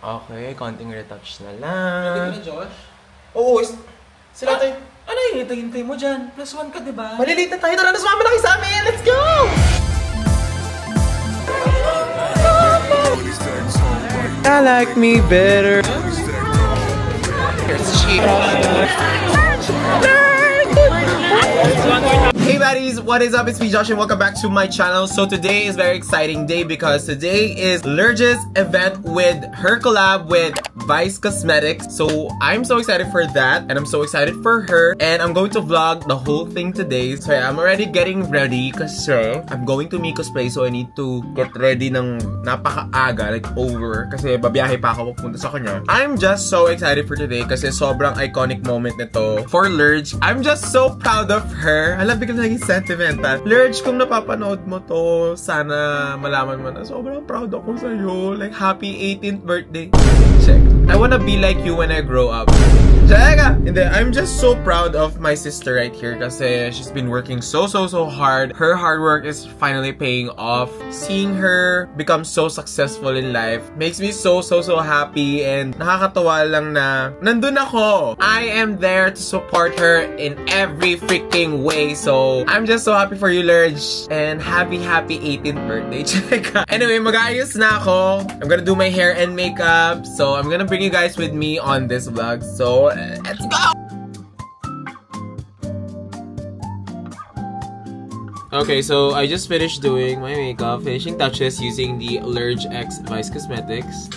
Okay, konting retouch na lang. Hindi na, Josh? Oo, sila tayo. Ano yung hintay mo dyan? +1 ka, diba? Malilate na tayo. Tara na, sumama na kayo sa amin. Let's go! I like me better. Here's cheap. Hey buddies, what is up? It's me Josh and welcome back to my channel. So today is a very exciting day because today is Lurge's event with her collab with Vice Cosmetics. So I'm so excited for that and I'm so excited for her and I'm going to vlog the whole thing today. So yeah, I'm already getting ready kasi I'm going to Miko's place, so I need to get ready ng napakaaga, like over, kasi babiyahe pa ako pupunta sa kanya. I'm just so excited for today kasi sobrang iconic moment nito for Lurge. I'm just so proud of her. Alam, biglang naging sentimental. Lurge, kung napapanood mo to, sana malaman mo na sobrang proud ako sa'yo. Like, happy 18th birthday. Check. I wanna be like you when I grow up. Check! And then, I'm just so proud of my sister right here kasi she's been working so hard. Her hard work is finally paying off. Seeing her become so successful in life makes me so happy and nakakatawa lang na nandun ako. I am there to support her in every freaking way. So, I'm just so happy for you, Lurge. And happy 18th birthday. Check. Anyway, mag-aayos na ako. I'm gonna do my hair and makeup. So, I'm gonna bring you guys with me on this vlog. So, let's go! Okay, so I just finished doing my makeup, finishing touches using the Lurge X Vice Cosmetics.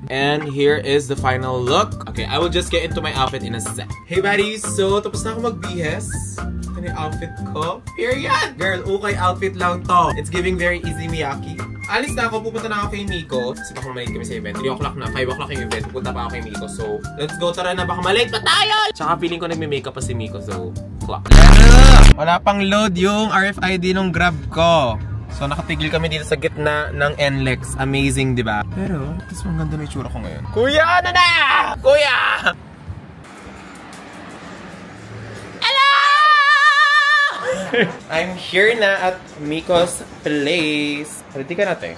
And here is the final look. Okay, I will just get into my outfit in a sec. Hey buddies, so tapos na ako magbihis. Ito na yung outfit ko. Period! Girl, okay outfit lang to. It's giving very easy Miyaki. Alis na ako, pupunta na ako kay Miko. Kasi baka malate kami sa event. 3 o'clock na, 5 o'clock yung event. Pupunta pa ako kay Miko. So, let's go. Tara na, baka malate pa tayo! Tsaka feeling ko nagme-makeup pa si Miko. So, clock. Wala pang load yung RFID ng Grab ko. So, nakatigil kami dito sa gitna ng NLEX. Amazing, di ba? Pero, mas ang ganda na yung tsura ko ngayon. Kuya, ano na? Kuya! Hello! I'm here na at Miko's place. Ready ka natin?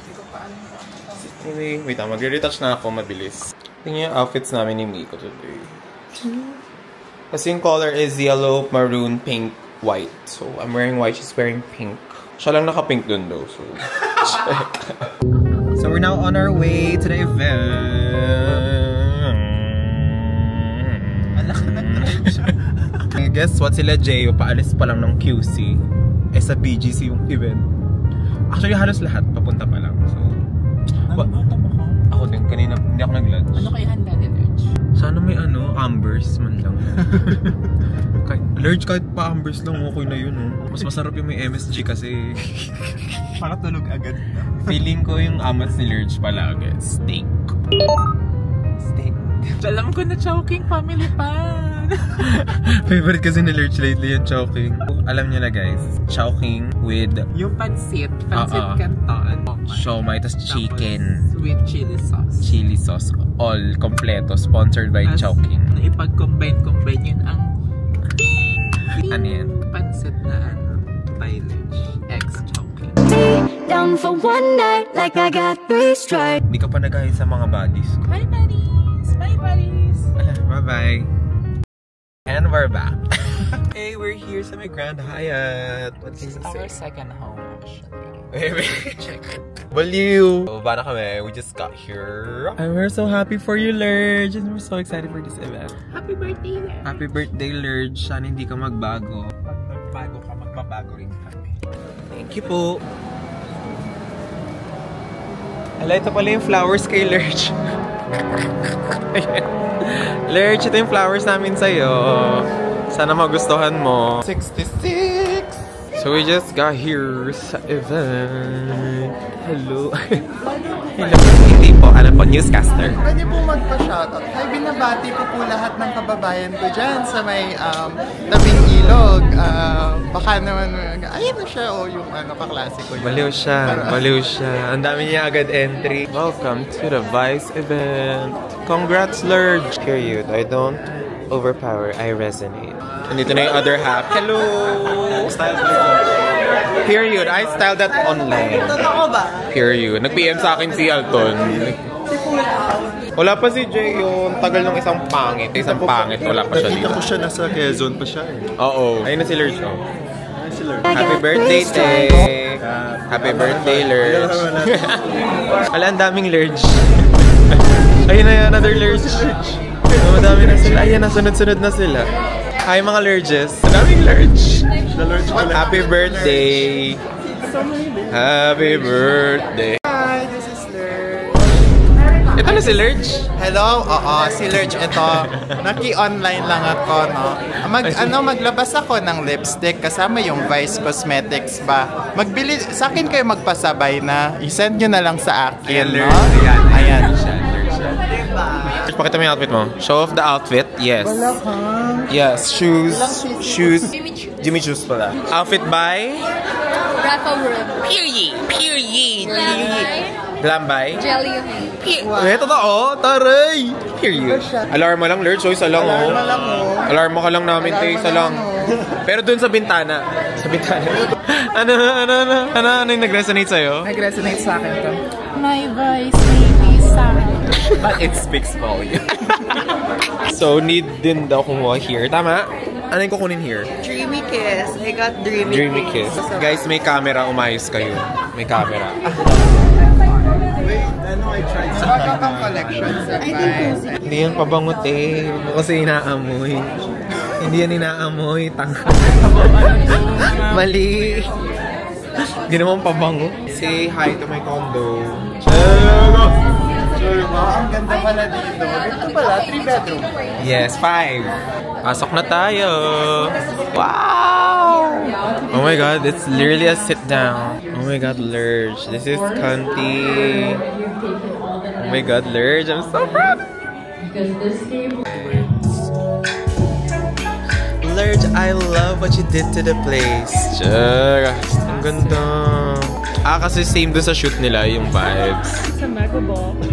Anyway, wait lang. Mag-retouch na ako mabilis. Tingnan yung outfits namin ni Miko today. Kasi yung color is yellow, maroon, pink, white. So, I'm wearing white. She's wearing pink. Siya lang naka-pink dun though, so check. So we're now on our way to the event. Alaka nag-drive siya. Guess what, sila Jeyo, paalis pa lang ng QC. Sa BGC yung event. Actually, halos lahat papunta pa lang. So, ako din, kanina, hindi ako nag-lunch. Ano kayo handa ni Lurge? Sana may Ambers man lang. Lurge, kahit pa Ambers lang, okay na yun. Mas masarap yung may MSG kasi para tulog agad. Feeling ko yung amat ni Lurge palagi. Steak. Steak. Alam ko na Chowking family pan. Favorite kasi ni Lurge lately yung Chowking. Alam niyo na guys, Chowking with yung pansit canton. Siomai, tas chicken. With chili sauce. Chili sauce. All kompleto. Sponsored by Chowking. Ipag-combine yun ang ano yan? Pansit na by Lurge X Chowking. Down for one night like I got 3 strikes. Hindi ka pa nagahit sa mga buddies ko. Hi buddies! Bye buddies! Bye-bye! And we're back. Hey, we're here sa my Grand Hyatt. What This is our second home actually. Wait, check. Baliw! Baba na kami. We just got here. And we're so happy for you, Lurge. And we're so excited for this event. Happy birthday, Lurge! Happy birthday, Lurge. Sana hindi ka magbago. Pag magbago ka, magbabago rin kami. Thank you po. Ala, ito pala yung flowers kay Lurge. Lurge, ito yung flowers namin sa'yo. Sana magustuhan mo. 66! So we just got here sa event. Hello. Hello. Hindi po, ano po, newscaster. Pwede po magpa-shoutout. Ay, binabati ko po lahat ng kababayan ko dyan sa may tabing ilog. Baka naman, ayun na siya o yung kaklase ko. Baliw siya. Ang dami niya agad entry. Welcome to the Vice event. Congrats, Lurge. Period. I don't overpower, I resonate. Andito na yung other half. Hello! Style Period. I styled that online. Totoo ba? Period. Nag-PM sa akin si Alton. Wala pa si Jay yun. Tagal ng isang pangit. Isang pangit. Wala pa siya dito. Nakita ko siya nasa Quezon pa siya eh. Oo. Ayun na si Lurch. Oh. Happy got birthday, this Tay! time. Happy birthday, Lurch. Wala, ang daming Lurch. Ayun na yun, another Lurch. Madami na sila. Ayan, nasunod-sunod na sila. Hi mga Lurches. Ang daming Lurch. Happy birthday. Happy birthday. Hi, this is Lurch. Ito na si Lurch. Hello? Oo, si Lurch ito. Naki-online lang ako, no? Maglabas ako ng lipstick kasama yung Vice Cosmetics ba? Magbili, sa akin kayo magpasabay na. I-send nyo na lang sa akin, no? Ayan. Pakita mo yung outfit mo. Show off the outfit. Yes. Yes, shoes. Shoes. Jimmy Choo's pala. Outfit by? Rafa Wood. Period. Glam by? Jelly. Ito to, oh. Taray. Period. Alarma lang, Lurch. So, isa lang, oh. Alarma ka lang namin, te. Isa lang. Pero dun sa bintana. Sa bintana. Ano yung nag-resonate sa'yo? Nag-resonate sa akin to. My voice may be sound. But it speaks volume. So, need din daw kumuha here. Tama? Ano yung kukunin here? Dreamy Kiss. I got Dreamy Kiss. Guys, may camera. Umayos kayo. May camera. Bagong collection sa Vice. Hindi yan pabangot eh. Kasi inaamoy. Hindi yan inaamoy. Tanga. Mali. Hindi naman pabango. Say hi to my condo. Ang ganda pala dito. Dito pala, 3 bedroom. Yes, 5. Pasok na tayo. Wow! Oh my god, it's literally a sit down. Oh my god, Lurch. This is Kanti. Oh my god, Lurch. I'm so proud. Lurch, I love what you did to the place. Ang ganda. Kasi same doon sa shoot nila, yung vibes. Sa Magabox.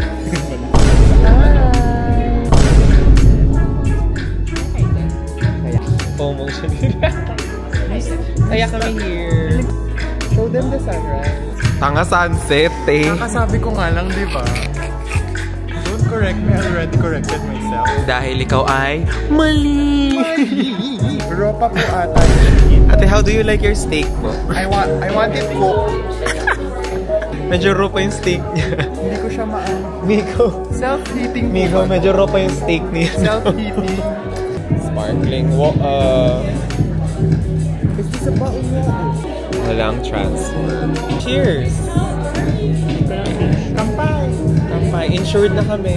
FOMO siya nila. Kaya kami here. Show them the sunrise. Tanga sunset eh. Kakasabi ko nga lang, di ba? Don't correct me, I already corrected myself. Dahil ikaw ay mali. Ropa po ata. Ate, how do you like your steak po? I want it cooked. Medyo raw pa yung steak niya. Hindi ko siya Miko. Self-heating Miko, medyo raw pa yung steak niya. Self-heating. Sparkling Is this a bottle water? Walang transfer. Cheers! Kampay! Kampay. Insured na kami.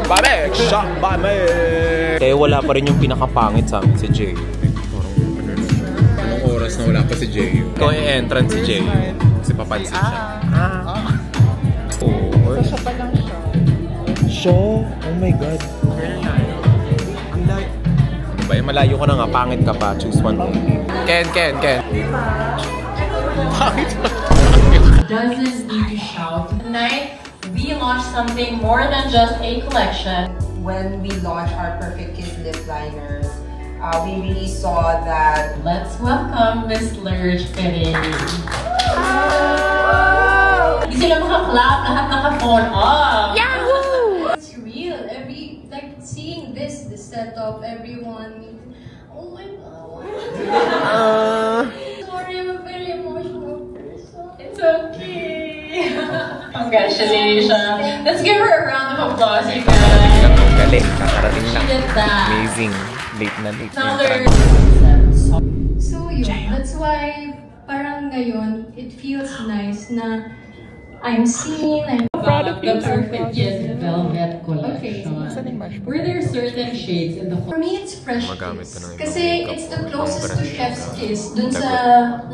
Bame! Shot bame! Kaya wala pa rin yung pinakapangit sa amin, si Jay. Anong oras na wala pa si Jay? Ikaw yung entrance si Jay. Kasi papansin siya. Siya pa lang siya. Siya? Oh my God. Ang layo. Diba yung malayo ka na nga, pangit ka pa. Choose one only. Ken. Pangit pa. Doesn't need to shout. Tonight, we launched something more than just a collection. When we launched our Perfect Kiss lip liners, we really saw that. Let's welcome Miss Lurch Perez. Hindi sila makaklap, lahat naka-phone off. Yahoo! It's real. Seeing this setup, everyone. Oh my god. Sorry, I'm a very emotional person. It's okay. Congratulations. Let's give her a round of applause, you guys. Galing, kakarating lang. She did that. Amazing. Late na. So yun, that's why parang ngayon, it feels nice na I'm seen, I'm proud of the Perfect Kiss Velvet Collection. Were there certain shades in the For me, it's fresh kiss. Kasi it's the closest to Chef's Kiss. Dun sa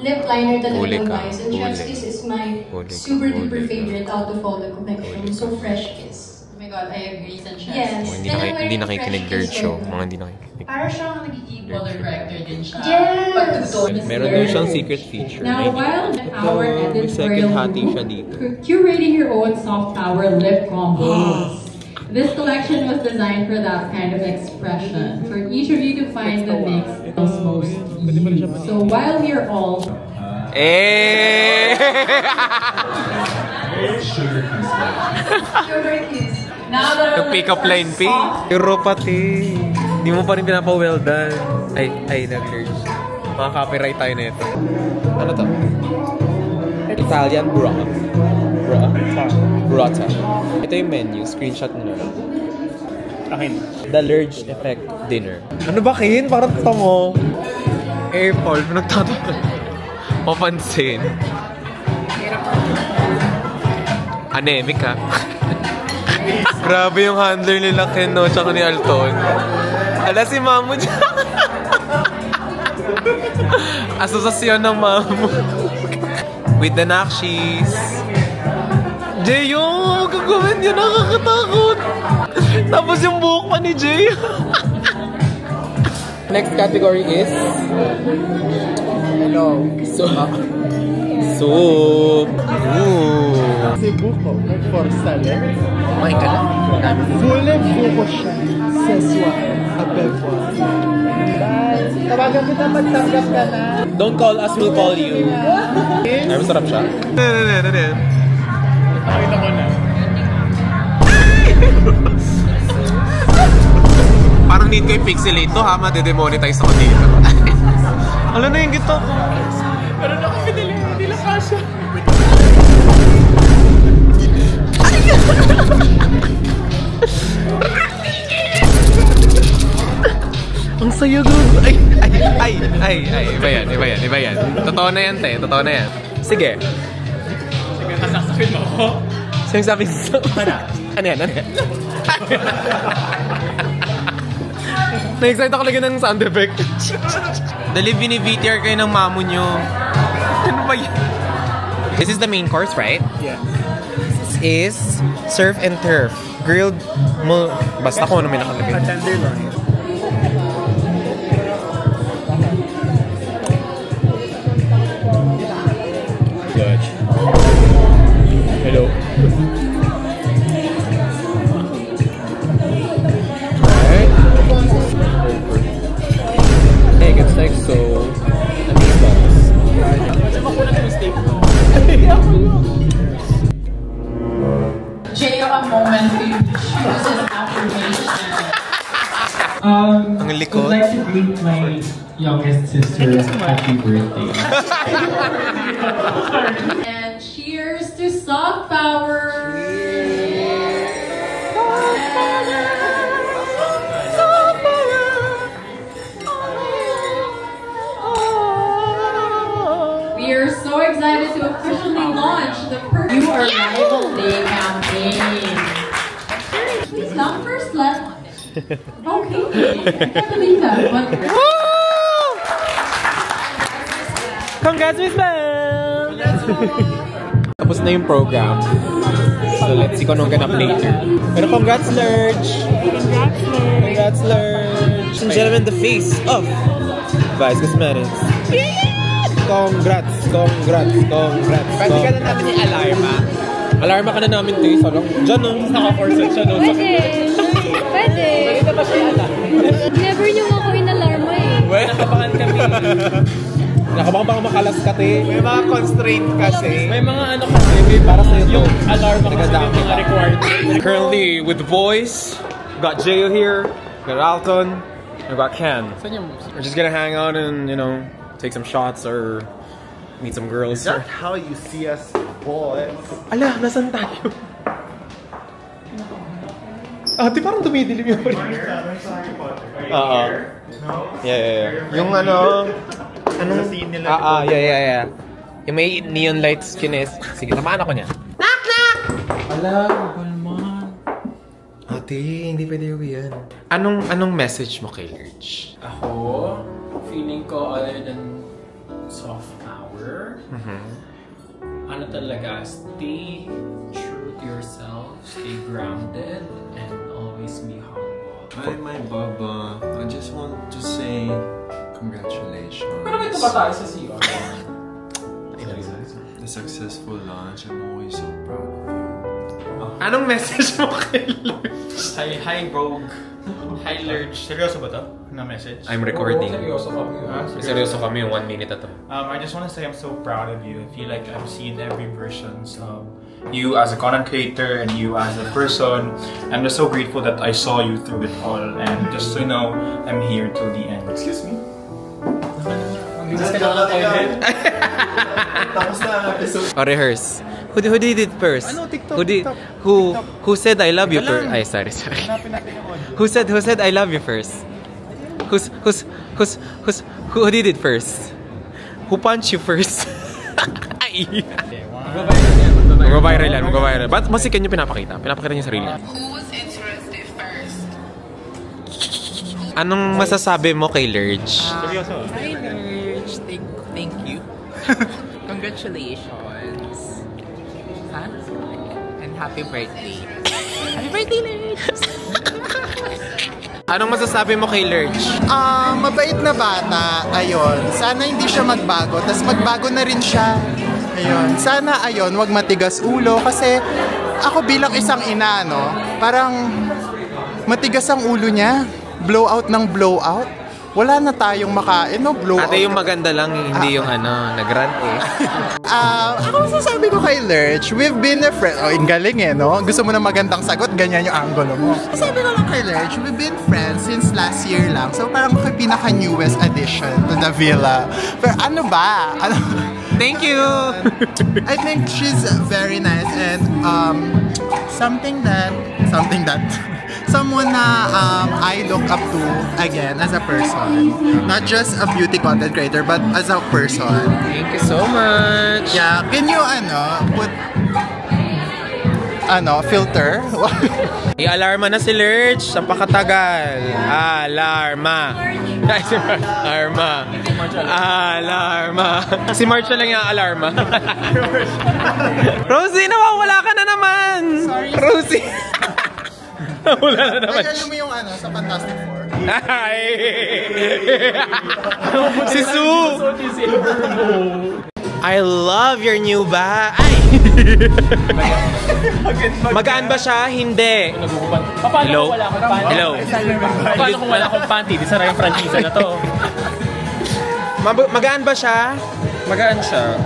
lip liner talaga guys. And Chef's Kiss is my super duper favorite out of all the collection. So fresh kiss. Oh my god, I agree sa Chef's Yes. Hindi nakikinig Lurch show. Mga hindi nakikinig. Para siyang nagiging color corrector din siya. Yes! Meron din siyang secret feature. Now, while our second editorial hati siya dito. curating your own soft power lip combos. This collection was designed for that kind of expression, for each of you to find the mix that feels most you. So while we are all Eh! Sugar kiss. Now that Yung pick-up line, P. Pero pati. Hindi mo pa rin pinapa-well done. Ay, nag-lurch. Mga copyright tayo na ito. Ano to? Italian broth. Burrata. Ito yung menu. Screenshot nyo na. Akin. The Lurge Effect Dinner. Ano ba, Kin? Parang tongo. Eh, Paul, pinagtatanong. Mapansin. Anemic, ha? Grabe yung handler nila, Ken, no? Tsaka ni Alton. Ala, si Mamu dyan. Asosasyon ng Mamu. With the nakshis. Jeyo! Gagawin niya, nakakatakot. Tapos yung buhok pa ni Jay. Next category is soup. Kasi buko, for salad. Kumain ka na? Voulez buko siya. Seswa. Abelwa. Tawagan kita magtanggap ka na. Don't call us, we'll call you. Ay, masarap siya. Nakita ko na. Parang need ko yung pixelate to, ha? Made-demonetize ako dito. Alam na yung gito. Pero nakapidali, hindi lang kasha. Ang saya doon. Iba yan. Totoo na yan, te. Totoo na yan. Sige. Sige, nasaksakin mo ako. Siyang sabi sa... Ano yan? Na-excite ako lagi ng sound effect. Dali, bini-VTR kayo ng Mamu nyo. Ano ba yan? This is the main course, right? Yeah. This is surf and turf. Grilled mo... Basta kung ano may nakalagay. Tenderloin. Good. Hello. Alright. Hey, it's like so... Meatballs. Jacob, a moment to choose an affirmation. Ang likod. I'd like to greet my youngest sister happy birthday. And cheers to soft power. We are so excited to officially launch the You Are Rival Day campaign. Please not first, let. Okay. I can't believe that, but. Congrats, Miss Bam! Tapos na yung program. So let's see kung anong ganap later. Pero congrats, Lurge! Congrats, Lurge! Ladies and gentlemen, the face of Vice Cosmetics. Congrats! Pwede ka na namin yung alarma. Alarma ka na namin, Tay. Diyan, no? Naka-corset siya, no? Pwede. Never yung ako in-alarma eh. Well, nakabakan kami. Nakabakan baka makalas ka, Tay. May mga constraint kasi. May mga ano kasi. Para sa'yo to. Yung alarma kasi may mga required. Currently, with the boys, we've got Jayo here, we've got Alton, we've got Ken. We're just gonna hang out and, you know, take some shots or meet some girls. Is that how you see us, boys? Ala, nasan tayo? Di parang dumidilim yung Yeah. Yung ano... Anong... Yeah. Yung may neon lights kines. Sige, tamaan ako niya. Knock! Ala, Balman. Ate, hindi pwede yung yan. Anong message mo kay Lurge? Ako, feeling ko other than soft power, ano talaga, stay true to yourself, stay grounded, and always be humble. Hi, my Baba. I just want to say congratulations. Pero ito ba tayo sa CR? The successful launch. I'm always so proud of you. Anong message mo kay Lurge? Hi, Rogue. Hi, Lurch. Seryoso ba to? Na message? I'm recording. Seryoso kami. Seryoso kami yung 1 minute na to. I just want to say I'm so proud of you. I feel like I've seen every versions of you as a content creator and you as a person. I'm just so grateful that I saw you through it all. And just so you know, I'm here till the end. Excuse me? Or rehearse. Who did it first? Who said I love you first? Ay, sorry. Who said I love you first? Who did it first? Who punched you first? Ay. Mag-viral yan, mag-viral. Ba't mas ikan nyo pinapakita? Pinapakita niyo sarili. Who was interested first? Anong masasabi mo kay Lurch? Seryoso? Hi, Lurch. Thank you. Congratulations. Huh? And happy birthday. Happy birthday, Lurch! Anong masasabi mo kay Lurch? Mabait na bata. Ayun. Sana hindi siya magbago. Tas magbago na rin siya. Ayun. Sana, ayun, wag matigas ulo. Kasi ako bilang isang ina, no? Parang matigas ang ulo niya. Blowout ng blowout. Wala na tayong makain, no? Blowout. Ate, yung maganda lang, hindi yung nag-rant eh. Ako masasabi ko kay Lurch, we've been a friend. Oh, yung galing eh, no? Gusto mo ng magandang sagot, ganyan yung angulo mo. Sabi ko lang kay Lurch, we've been friends since last year lang. So parang pinaka-newest addition to the villa. Pero ano ba? Thank you! I think she's very nice and someone na I look up to again as a person. Not just a beauty content creator but as a person. Thank you so much! Yeah, can you put filter? I-alarma na si Lurch. Napakatagal. Alarma. Alarma. Si March na lang yung alarma. Rosie, nawawala ka na naman. Sorry. Rosie. Nawala na naman. Ay, alam mo yung sa Fantastic Four? Si Sue. I love your new bag. Ay! Magaan ba siya? Hindi. Hello? Hello? Paano kung wala akong panty? Di sara yung franchise na to. Magaan ba siya? Magaan siya.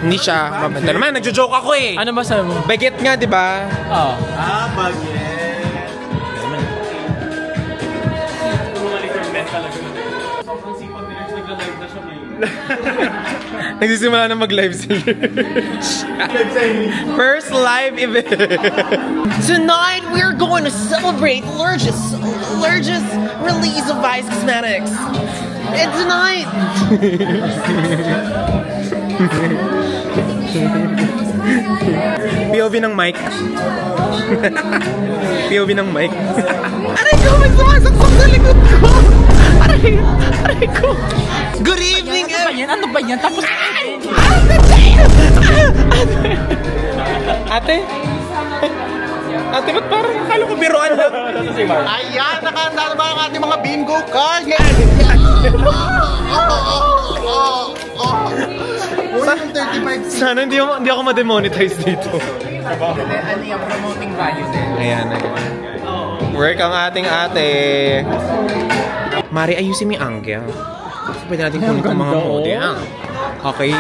Hindi siya. Ito naman, nagjo-joke ako eh. Ano ba sabi mo? Baguette nga, di ba? Oo. Baguette. Nagsisimula na mag-live si Lurch. First live event. Tonight, we're going to celebrate Lurch's release of Vice Cosmetics. And tonight... POV ng mic. POV ng mic. Aray ko, may sumasaksak sa likod ko. Aray ko. Good evening, Ano ba yan? Tapos Ate? Ate, ba't parang akala ko biruan lang? Ayan, nakahanda na ba ang ating mga bingo cards? Sana hindi ako ma-demonetize dito. ano yung promoting value din? Ayan. Work ang ating ate. Mari, ayusin mo yung angle. Pwede natin kunin itong mga model. Okay.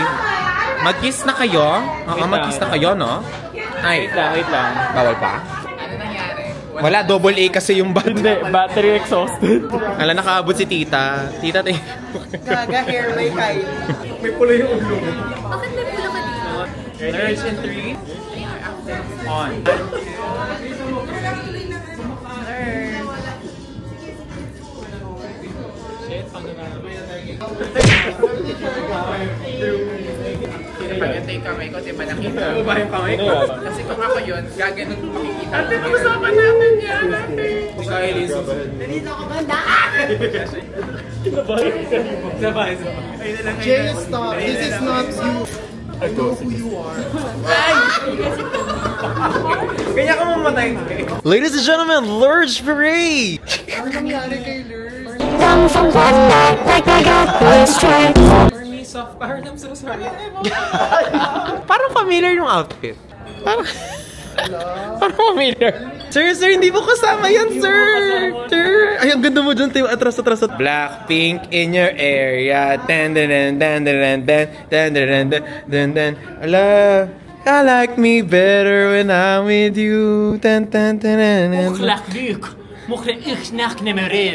Mag-kiss na kayo? Mag-kiss na kayo, no? Ay. Wait lang. Bawal pa? Ano nangyari? Wala, double A kasi yung battery. Hindi, battery exhausted. Wala, nakaabot si tita. Tita, Gaga hair may kayo. May pula yung ulo. Bakit may pula ka dito? Ready in 3. On. Pag-antay kamay ko, di ba nakita? Ano ba yung kamay ko? Kasi kung ako yun, gaganon ko makikita. Ate, pag-usapan natin yan, ate. Jay, stop. This is not you. I know who you are. Kanya ka mamatay. Ladies and gentlemen, Lurch Parade! Ano nangyari kay Lurch? Down from one night like I got three strikes. For me, soft part. I'm so sorry. Parang familiar yung outfit. Parang... Parang familiar. Sir, hindi mo kasama yan, sir. Sir. Ay, ang ganda mo dyan. Tayo, atras. Blackpink in your area. Ala, I like me better when I'm with you.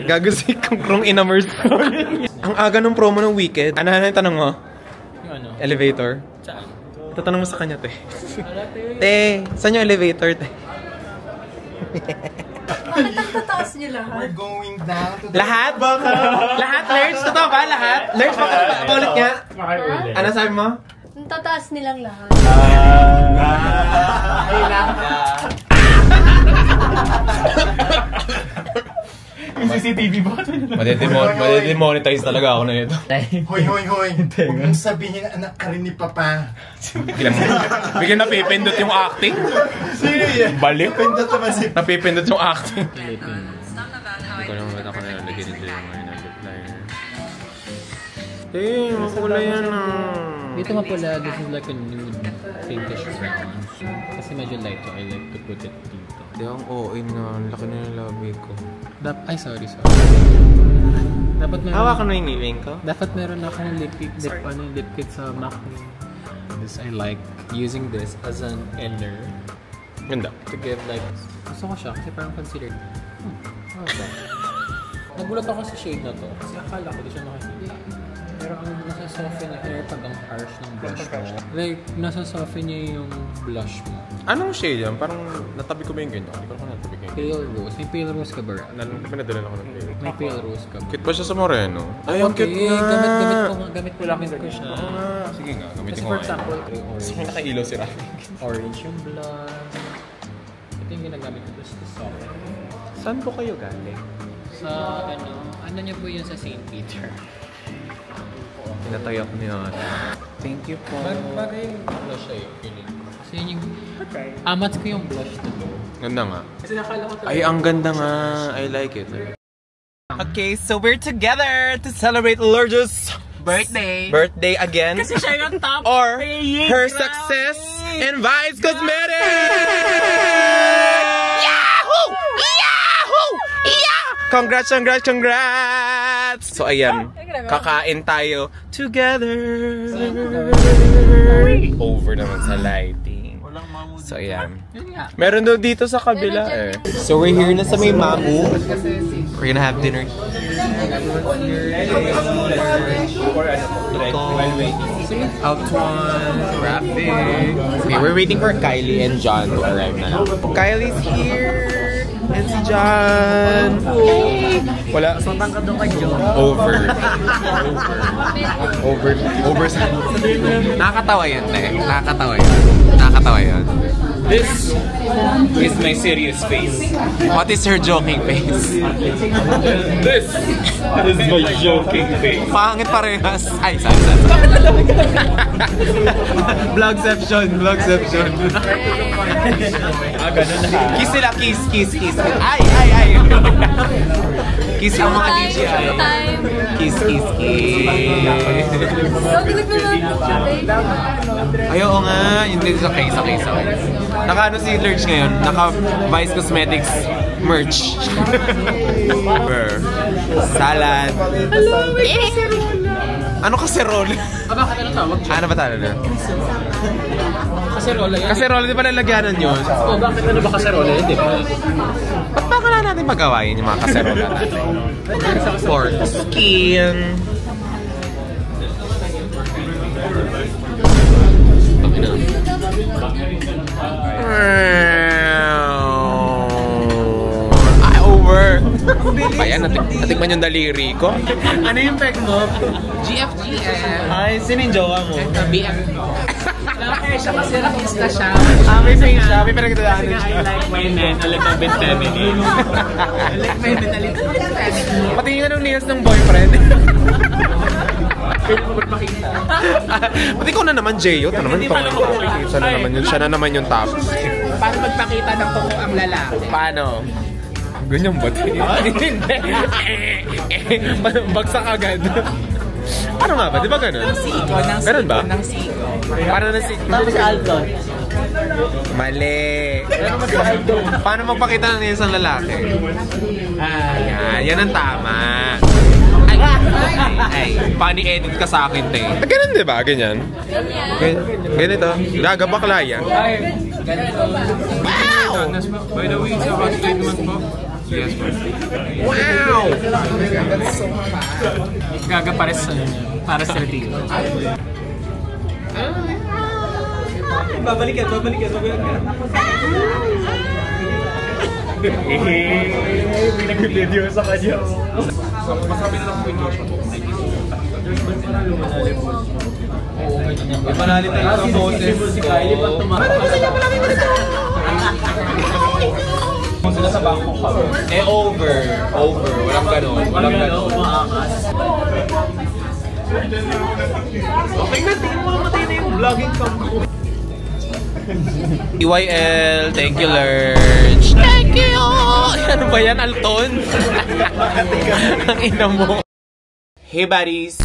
Gago si Krong inamers. Ang aga ng promo ng Wicked. Ano yung tanong mo? Elevator? Saan? Tatanong mo sa kanya, te. Te, saan yung elevator, te? Bakit ang tataas niyo lahat? We're going down to the... Lahat? Lahat, Lerge? Totoo ba? Lahat? Lerge, paulit niya? Ano sabi mo? Ang tataas nilang lahat. Yung CCTV ba? Madidemonetize talaga ako na ito. Hoy. Huwag mong sabihin anak ka rin ni Papa. Biglang napipindot yung acting. Balik. Napipindot yung acting. Hindi ko naman ba't ako nalalagay nito yung lip liner. Makulay yan Dito mapula, this is like a nude pinkish brown. Kasi medyo light so I like to put it dito. Hindi ang OA na, laki na yung labi ko. Ay, sorry. Dapat meron... Hawakan mo yung ngipin ko? Dapat meron akong lip kit sa MAC. This, I like using this as an inner. Ganda. To give like... Gusto ko siya kasi parang considered... Ano ba? Nagulat ako sa shade na to. Kasi akala ko di siya makikita. Pero ang nasa-soften niya hair pag ang harsh ng blush mo. Like, nasa-soften niya yung blush mo. Anong shade yan? Parang natabi ko ba yung ganyan? Hindi ko naman natabi ganyan. Pale rose. May pale rose ka ba? Pinadalan ako ng pale. May pale rose ka ba? Cute pa siya sa moreno. Ay, ang cute nga! Gamit ko siya. Sige nga, gamitin ko for example, kasi may nakailaw si Rafi. Orange yung blush. Ito yung ginagamit ko to soften. Saan po kayo galing? Sa ano niyo po yun sa St. Peter? Pinatayak niya. Thank you po. Bagay yung blush ay feeling ko. Kasi yun yung... Amats ko yung blush na to. Ganda nga. Kasi nakala ko ay, ang ganda nga. I like it. Okay, so we're together to celebrate Lurge's birthday again. Kasi siya yung top or her success in Vice Cosmetics! Yahoo! Yahoo! Yeah! Congrats! So ayan, kakain tayo together. Over naman sa lighting. So ayan. Meron daw dito sa kabila eh. So we're here na sa may Mamu. We're gonna have dinner. Altuan, Rafi. Okay, we're waiting for Kylie and John to arrive na. Kylie's here. And si John. Wala. Over. Nakakatawa yan, te. Nakakatawa yan. This is my serious face. What is her joking face? This is my joking face. Pangit parehas. Ay, saan? Vlogception. Ganun na. Kiss sila, kiss. Ay. Kiss ang mga DJI. Kiss. Ay, oo nga. Yun din sa case. Naka ano si Lurge ngayon? Naka Vice Cosmetics merch. Salad. Hello, may kaserola. Ano kaserola? Bakit ano tawag? Ano ba tawag na? Kaserola yan. Kaserola, di ba lalagyanan yun? Bakit ano ba kaserola yun? Ba't ba kailangan natin magawain yung mga kaserola natin? Pork skin. Over. Bayan, natikman yung daliri ko. Ano yung peg mo? GFGF. Ay, sino yung jowa mo? BF ko. Kaya siya kasi nakis na siya. May face siya. May pinagdadaanan siya. I like my men a little bit feminine. I like my men a little bit feminine. Pati yung anong nails ng boyfriend. Pati ko na naman, Jeyo. Ito naman ito. Siya na naman yung top. Paano magpakita ng toko ang lalaki? Paano? Ganyan ba? Hindi. Bagsak agad. Ano nga ba? Di ba ganun? Ganun ba? Ng sigo. Paano na sigo? Tapos alto. Mali. Paano magpakita ng isang lalaki? Yan ang tama. Ay, pani-edit ka sa akin, te. Ganun, di ba? Ganyan. Ganito. Gaga bakla yan. Wow! By the way, sa hotline naman po. Yes, wow! Gaga para sa retiro. Babalik yan. Nag-video sa kanya. Masabi na lang po yung Joshua. Malalim na yung boses ko. Gusto niya pala may boses. Kung sila sa bangko ka. Over. Walang ganon. Okay na, tingin mo namatay na yung vlogging cam ko. EYL, thank you, Lurch. Thank you! Ano ba yan, Alton? Ang ina mo. Hey, buddies!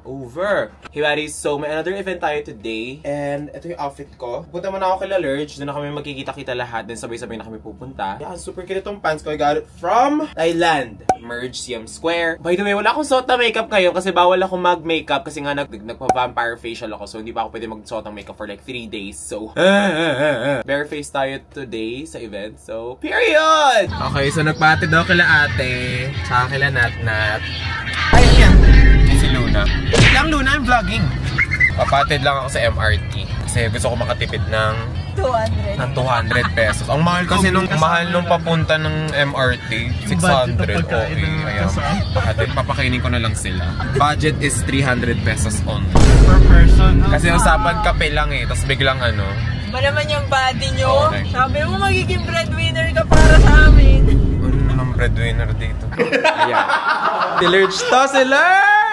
Over. Hey buddies, so may another event tayo today. And ito yung outfit ko. Punta muna ako kay Lurch. Doon na kami magkikita-kita lahat. Then sabay-sabay na kami pupunta. Yan, super cute itong pants ko. I got it from Thailand. Merge CM Square. By the way, wala akong suot na makeup kayo kasi bawal ako mag-makeup kasi nga nagpa-vampire facial ako. So hindi pa ako pwede magsuot ng makeup for like 3 days. So, bare face tayo today sa event. So, period! Okay, so nagpati daw kila ate. Tsaka kila Nat-Nat. Ay, yan! Si Luna. Lang Luna, I'm vlogging. Papatid lang ako sa MRT. Kasi gusto ko makatipid ng 200 pesos. Ang mahal kasi nung papunta ng MRT, 600. Okay, ayan. Papakainin ko na lang sila. Budget is 300 pesos on. Per person. Kasi usapan kape lang eh. Tapos biglang ano. Ba naman yung body nyo? Okay. Sabi mo magiging breadwinner ka para sa amin. Ano naman breadwinner dito? Ayan. Si Lurch to, si Lurch!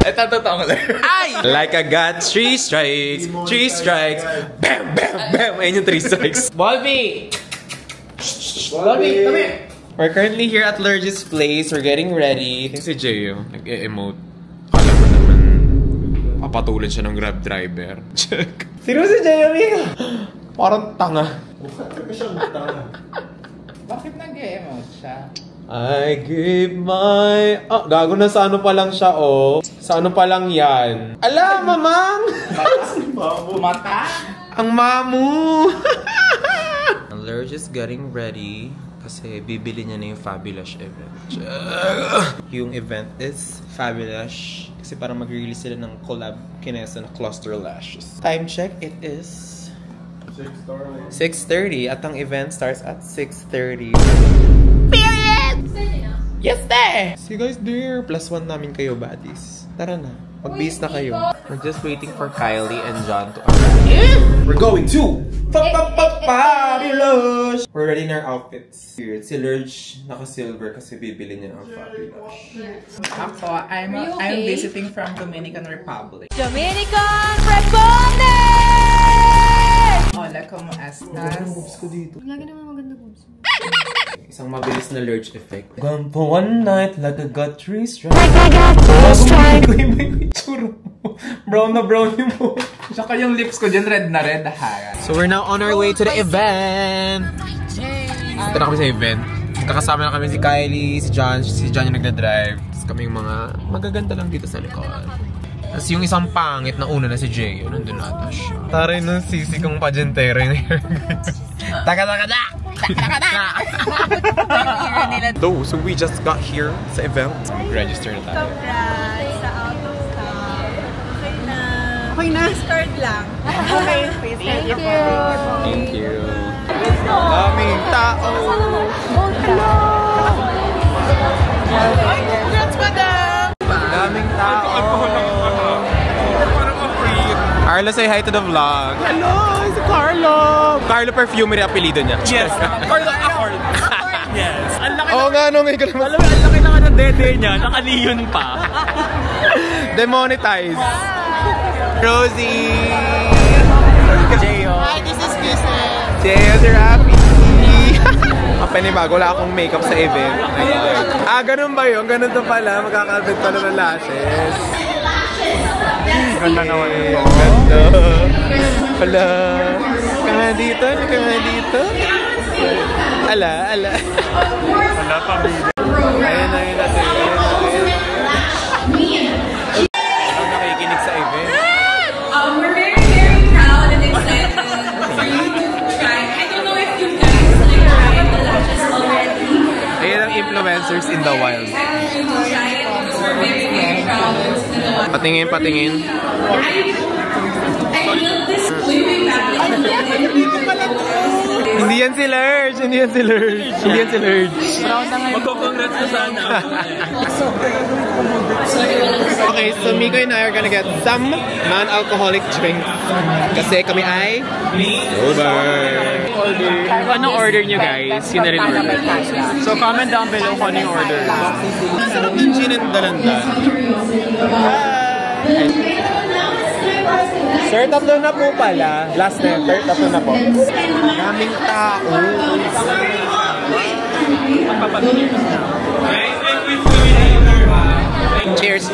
Ito, ay! Like I got 3 strikes, 3 strikes, bam, bam, bam! Ayun yung 3 strikes. Bolby! Bolby, come here! We're currently here at Lurch's place. We're getting ready. Yung si Jayo, nag-e-emote. Kala mo naman, papatulad siya ng Grab driver. Check. Sino si Jayo, amiga? Parang tanga. Bakit nag-e-emote siya? I gave my... Oh, gago na sa ano pa lang siya, oh. Sa ano pa lang yan. Ala, mamang! Mata? Ang mamu! Ang Lurch is getting ready kasi bibili niya na yung Fabulous event. Yung event is Fabulous kasi parang mag-release sila ng collab kinesa na Cluster Lashes. Time check, it is 6:30 at ang event starts at 6:30. Yes, there! See you guys there. +1 namin kayo, buddies. Tara na. Mag-base na kayo. We're just waiting for Kylie and John to arrive. We're going to Fabulous! We're ready in our outfits. Here, si Lurch naka-silver kasi bibili niya ang Fabulous. Ako, I'm visiting from Dominican Republic. Dominican Republic! Hola, ¿cómo estás? Boobs ko dito. Lagi naman maganda boobs. Isang mabilis na Lurch effect. Gone for one night like I got 3 strikes. Like I got 3 strikes. Brown na brown yung mo. Saka yung lips ko dyan, red na red. So we're now on our way to the event. Ito na kami sa event. Kakasama na kami si Kylie, si John yung nagdadrive. Tapos kami yung mga magaganda lang dito sa likod. Tapos yung isang pangit na una na si Jay, nandun ata siya. Taray nung sisi kong pageantero yun. Taka-taka-da! So we just got here sa event. Register na tayo. Congrats sa out of stock. Okay na. Start lang. Okay. Thank you. Thank you. Daming tao. Hello. Congrats, madam. Daming tao. Carlo, say hi to the vlog. Hello, it's Carlo. Carlo Perfumery apelido niya. Yes. Carlo Accord. Yes. Oo nga, no, may naman. Alam mo, ang laki naman ng dede niya. Naka-neon pa. Demonetize. Rosie. Jayo. Hi, this is Kissy. Jayo, they're happy. Kapanibago, wala akong makeup sa event. Ganun ba yun? Ganun to pala. Magkakabit pala ng lashes. Ganda naman ito. Ganda. Hala. Kaya dito, kaya dito. Ala. Wala pa bida. Ayun natin. Ang nakikinig sa event. We're very proud and excited for you to try. I don't know if you guys tried the lashes already. Ayun ang influencers in the wild. We're very proud of Patingin. I built this way back. Hindi yan si Lurch. Magko-congrats na sana. Okay, so Miko and I are gonna get some non-alcoholic drinks. Kasi kami ay sober. Anong order nyo guys? Yun na rin order. So comment down below kung ano yung order. Sarap ng gin and dalandan. Sir, tatlo na po pala. Last na yun, tatlo na po. Daming tao.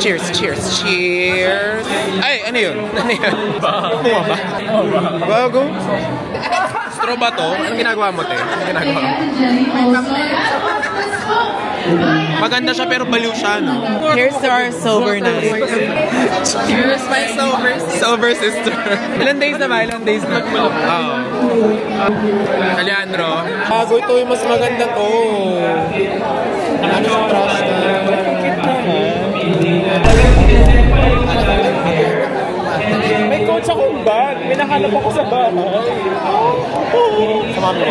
Cheers. Ay, ano yun? Bunga ba? Bago? Straw ba to? Anong ginagawa mo, te? Maganda siya pero baliw siya, no? Here's to our sober night. Cheers, my sober sister. Ilan days na ba? Oo. Alejandro. Bago ito yung mas maganda to. Ano yung trash na? May coach akong bag. May nahanap ako sa bahay. Sa mami.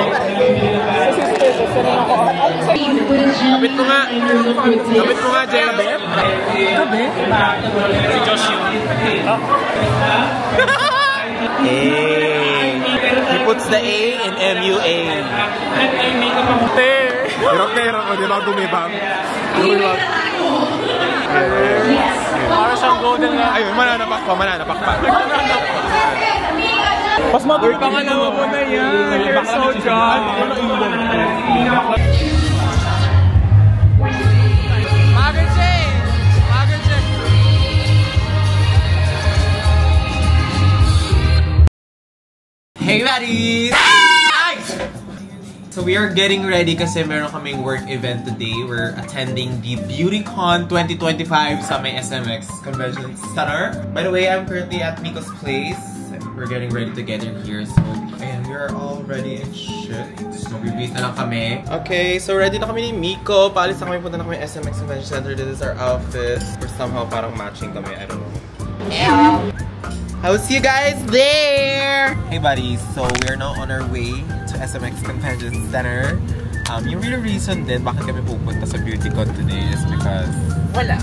Sa sister, ako. Kapit mo nga, Jeff. Kabe? Si Josh yun. He puts the A in MUA. Hirap ko, di ba gumibang? Para siyang golden na. Ayun, mananapak pa. Mas mabuti pangalawa mo na yan. You're so drunk. Hey buddies! So we are getting ready kasi meron kaming work event today. We're attending the BeautyCon 2025 sa may SMX Convention Center. By the way, I'm currently at Miko's place. We're getting ready together here. So, ayan, we are all ready and shit. Mag-release na lang kami. Okay, so ready na kami ni Miko. Paalis na kami, punta na kami SMX Convention Center. This is our outfit. Or somehow parang matching kami. I don't know. Yeah. I will see you guys there! Hey buddies, so we are now on our way to SMX Convention Center. Yung real reason din bakit kami pupunta sa BeautyCon today is because... Wala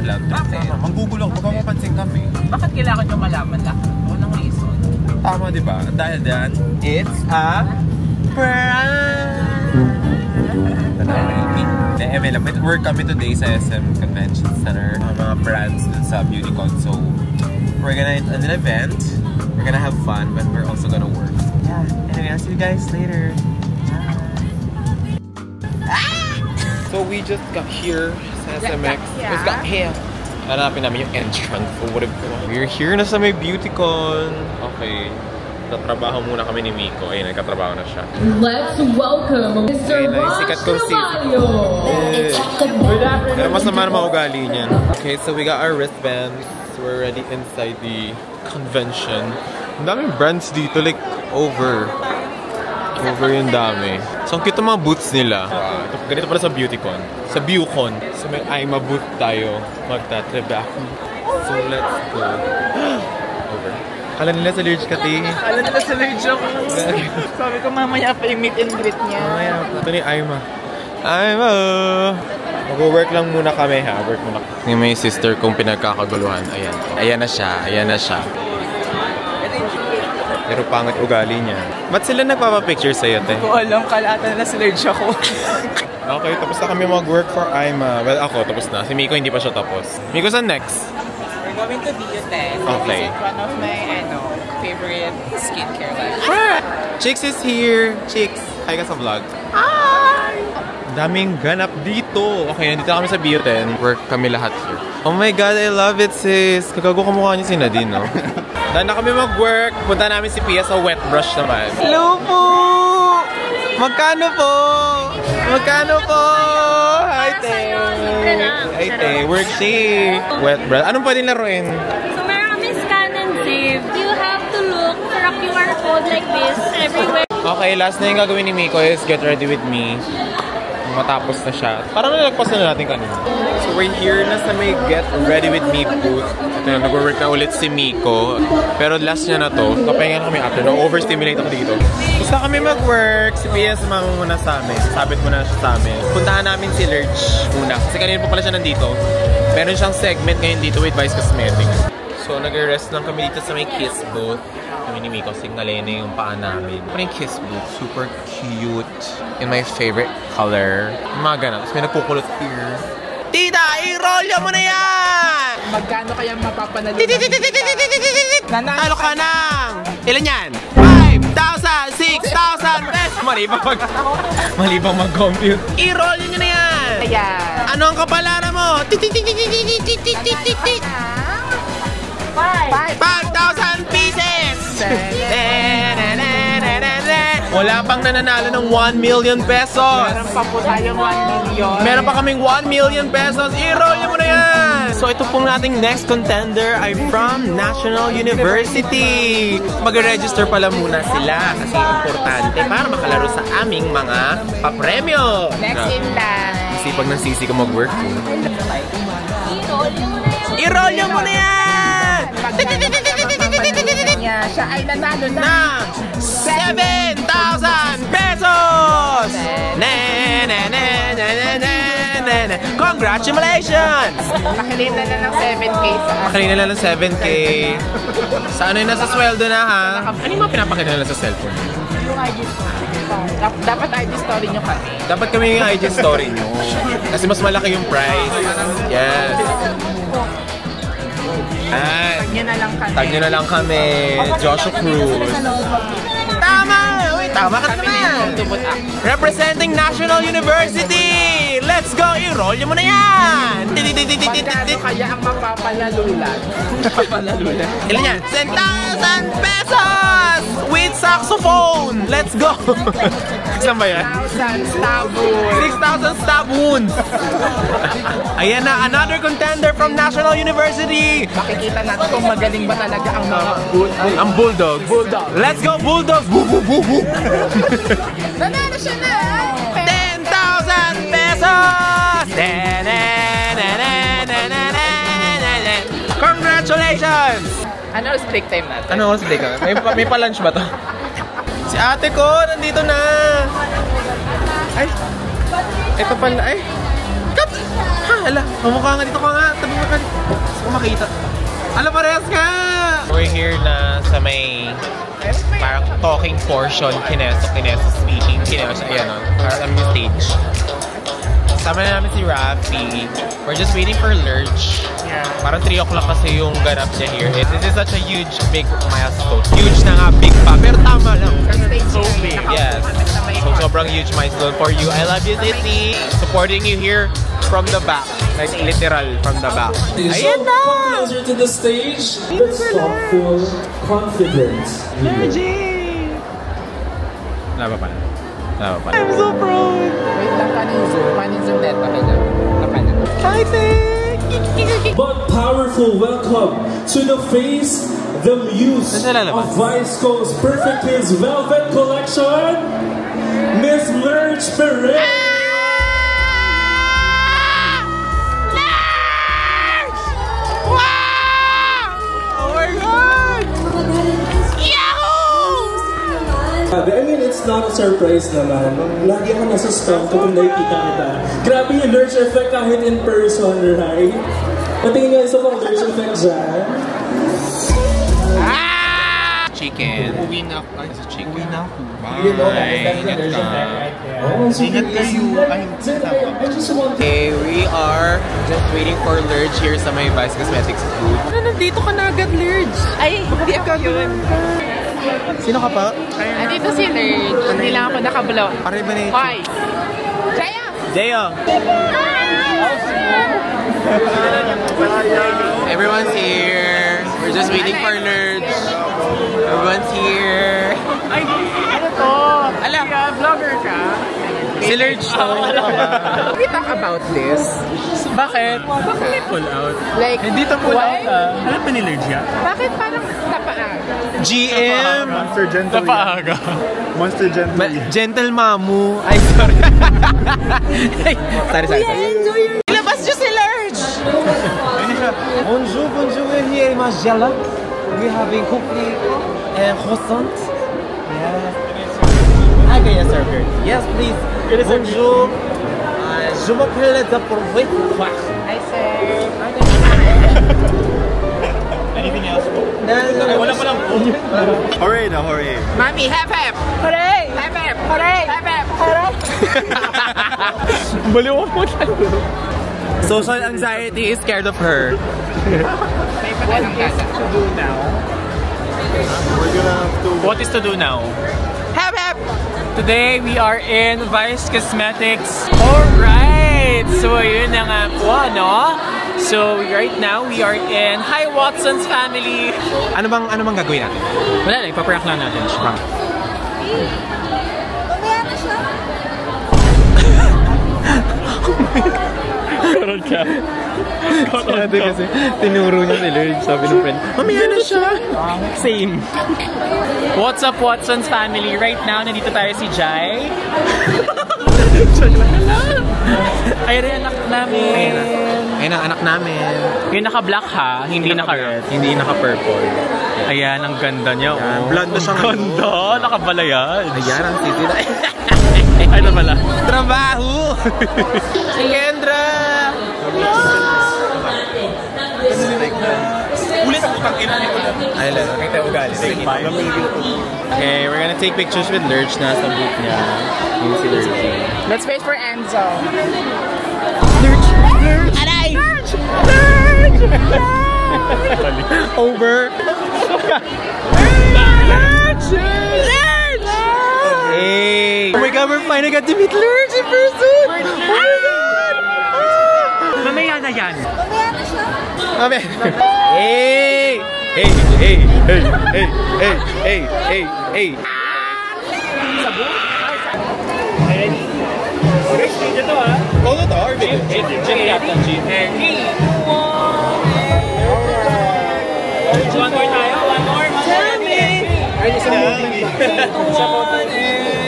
lang. Bakit? Manggugulong, magpapansin kami. Bakit kailangan nyo malaman lang? Walang reason. Tama diba? Dahil dan, it's a prank! May work kami today sa SM Convention Center. Mga brands dun sa BeautyCon. So, we're gonna end an event. We're gonna have fun, but we're also gonna work. Yeah. Anyway, I'll see you guys later. So we just got here sa SMX. Yeah. Just got here. Hanapin namin yung entrance. We're here na sa may BeautyCon. Okay. Tatrabaho muna kami ni Miko. Ayun, nagkatrabaho na siya. Let's welcome Mr. Sikat kong Carvalho. Pero masama na mga ugali niyan. Okay, so we got our wristbands. We're already inside the convention. Ang daming brands dito, like over yung dami. So ang cute ng mga booths nila. Ganito pala sa BeautyCon. Sa BeauCon. So may Aima booth tayo. Magtatrabaho. So let's go. Over. Kala nila sa Lurch Kati. Kala nila sa Lurch ako. Sabi ko mamaya pa yung meet and greet niya. Mamaya pa. Ito ni Aima. Aima! Mag-work lang muna kami ha. Work muna. Yung may sister kong pinagkakaguluhan. Ayan. Ayan na siya. Pero pangit ugali niya. Ba't sila nagpapapicture sa'yo, te? Hindi ko alam. Kalata na si Lurch ako. Okay, tapos na kami mag-work for Aima. Well, ako, tapos na. Si Miko hindi pa siya tapos. Miko, saan next? We're going to Biotest. Okay. It's one of my favorite skincare line. Chicks is here. Chicks. Hi ka sa vlog. Hi! Daming ganap dito. Okay, nandito kami sa Bioten. Work kami lahat here. Oh my God, I love it, sis. Kagago kamukha niyo si Nadine, no? Dahil na kami mag-work. Punta namin si Pia sa wet brush naman. Hello po! Magkano po? Magkano po? Hi, te. Hi, te. Work day. Wet brush. Anong pwedeng laruin? So, meron kami scan and save. You have to look for a QR code like this everywhere. Okay, last na yung gagawin ni Miko is get ready with me. Matapos na siya. Parang nalagpas na natin kanina. So we're here na sa may get ready with me booth. Ito na, nag-work na ulit si Miko. Pero last niya na to. Kapahinga na kami after. Na-overstimulate ako dito. Gusto kami mag-work. Si Pia sumama muna sa amin. Sabit muna siya sa amin. Puntahan namin si Lurch muna. Kasi kanina pa pala siya nandito. Meron siyang segment ngayon dito with Vice Cosmetics. So nag-rest lang kami dito sa may kiss booth. Kami ni Miko, signalin na yung paa namin. Ito yung kiss booth. Super cute. In my favorite color. Mga ganap. Tapos may nagkukulot here. Tita! I-roll mo na yan! Magkano kaya mapapanalo? Nanalo ka ng! Ilan yan? 5,000! 6,000 pesos! Mali ba mag-compute? I-roll nyo na yan! Ayan. Ano ang kapalaran mo? 5,000 pieces! Wala pang nananalo ng 1 million pesos! Meron pa po tayong 1 million. Meron pa kaming 1 million pesos! I-roll nyo mo na yan! So ito pong nating next contender ay from National University. Mag-register pala muna sila kasi importante para makalaro sa aming mga papremyo. Next in line. Sipag ng sisi ko mag-work po. I-roll nyo mo na yan! Siya ay nanalo na 7,000 pesos! Congratulations! Makalina na ng 7K sa akin. Makalina na ng 7K. Sa ano yung nasa sweldo na ha? Ano yung mga pinapakita nila sa cellphone? Yung IG story. Dapat IG story nyo kami. Dapat kami yung IG story nyo. Kasi mas malaki yung price. Yes. Tag nyo na lang kami. Tag nyo na lang kami. Joshua Cruz. Tama! Uy, tama ka naman! Representing National University! Let's go! I-roll nyo mo na yan! Magkano kaya ang mapapalalulan? Ilan yan? 10,000 pesos! With saxophone! Let's go! Saan ba yan? 6,000 stab wounds! 6,000 stab wounds! Ayan na, another contender from National University! Makikita natin kung magaling ba talaga ang mga ang Bulldogs. Let's go, Bulldogs! Woo, woo, woo, woo. Nanalo siya na! 10,000 pesos! Congratulations! Ano oras break time natin? Ano oras break time? May pa-lunch ba to? Si ate ko, nandito na! Ay! Ito pala, ay! Kat! Ha, hala! Mamukha nga dito ka nga! Tabi mo ka! Gusto ko makita. Ala, parehas ka! We're here na sa may parang talking portion, kineso speaking, kineso, ayan o, parang yung stage. Sama na namin si Rafi. We're just waiting for Lurch. Yeah. Parang 3 o'clock kasi yung ganap niya here. This is such a huge, big milestone. Huge na nga, big pa, pero tama lang. So big. Yes. So sobrang huge milestone for you. I love you, Titi. Supporting you here from the back. Like literal from the back. Ayan na! Closer to the stage. Let's talk full confidence. Energy! Laba pala. I'm so proud! Wait lang, panin zoom net. Okay lang. But powerful welcome to the face, the muse of Vice Coast Perfect Kids Velvet Collection, Miss Lurch Perez! I mean, it's not a surprise naman. Lagi ako nasa stomp ko kung nakikita kita. Grabe yung Lurch effect kahit in person, right? Patingin nga isa pang Lurch effect dyan. Chicken. Uwi na ako. Ay, sa chicken. Uwi na ako. You know, that's the Lurch effect right there. Ingat kayo. Okay, we are just waiting for Lurch here sa may Vice Cosmetics booth. Nandito ka na agad, Lurch. Ay, hindi ako yun. Sino ka pa? Andito si Lurch. Hindi lang ako nakablock. Pare ba na ito? Hoy! Jaya! Deo. Everyone's here. We're just waiting for Lurch. Everyone's here. Ay, ano to? Ala, vlogger ka? si Lurch to. Can we talk about this? Bakit? Bakit pull out? Like, hindi to pull out Alam pa ni Lurch yan? Bakit parang napaaga? GM! Monster Gentle. Napaaga. Monster Gentle. Gentle Mamu. Ay, sorry. sorry. Ilabas nyo si Lurch! Bonjour, we're here in Margiela. We're having cookie and croissant. Yes. Okay, yes, sir. Yes, please. Bonjour. Je m'appelle pour vous. Hi, sir. Anything else? No. Wala pa lang. Hooray na, hooray. Mami, hep hep! Hooray! Hep hep! Hooray! Hep hep! Hooray! Baliw mo lang. Social anxiety is scared of her. What is to do now? We're gonna have to... What is to do now? Hep hep! Today, we are in Vice Cosmetics. Alright! So, yun na nga po, no? So, right now, we are in Hi Watson's family. Ano bang gagawin natin? Wala na, ipaprank lang natin siya. Karoon ka. Sabi kasi, tinuro niya si Lurch. Sabi ng friend, mamaya na siya. Same. What's up, Watson's family? Right now, nandito tayo si Jai. Ayun ang anak namin. Ayun ang anak namin. Yung naka-black ha, hindi naka-red. Hindi naka-purple. Ayan, ang ganda niya. Oh. Blonde siya ngayon. Ganda, nakabalayan. Ayan, ang sisi na. Ay na pala. Trabaho! Si Kendra! Ulit ang utang ina nito. Ay, lang. Nakita ugali. Okay, we're gonna take pictures with Lurch na sa booth niya. Yung si Lurch. Let's wait for Enzo. Lurch! Lurch! Aray! Lurch! Lurch! Over! Lurch! Lurch! Hey! Oh my God, we're finally got to meet Lurch in person! Oh my God! Mamaya na yan. Mamaya. Hey! Hey! Hey! Hey! Hey! Hey! Hey! Hey! Hey! Ready? Okay, video to ha? Photo to or video? Jim Captain G. One more tayo, one more. Ay, isa na movie.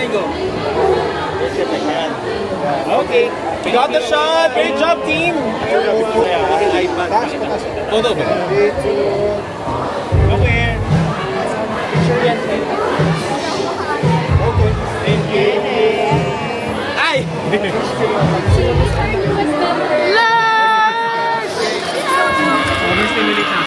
Go. Okay. We got the shot! Great job, team! Photo ba? Okay. Okay. Thank you. Ay!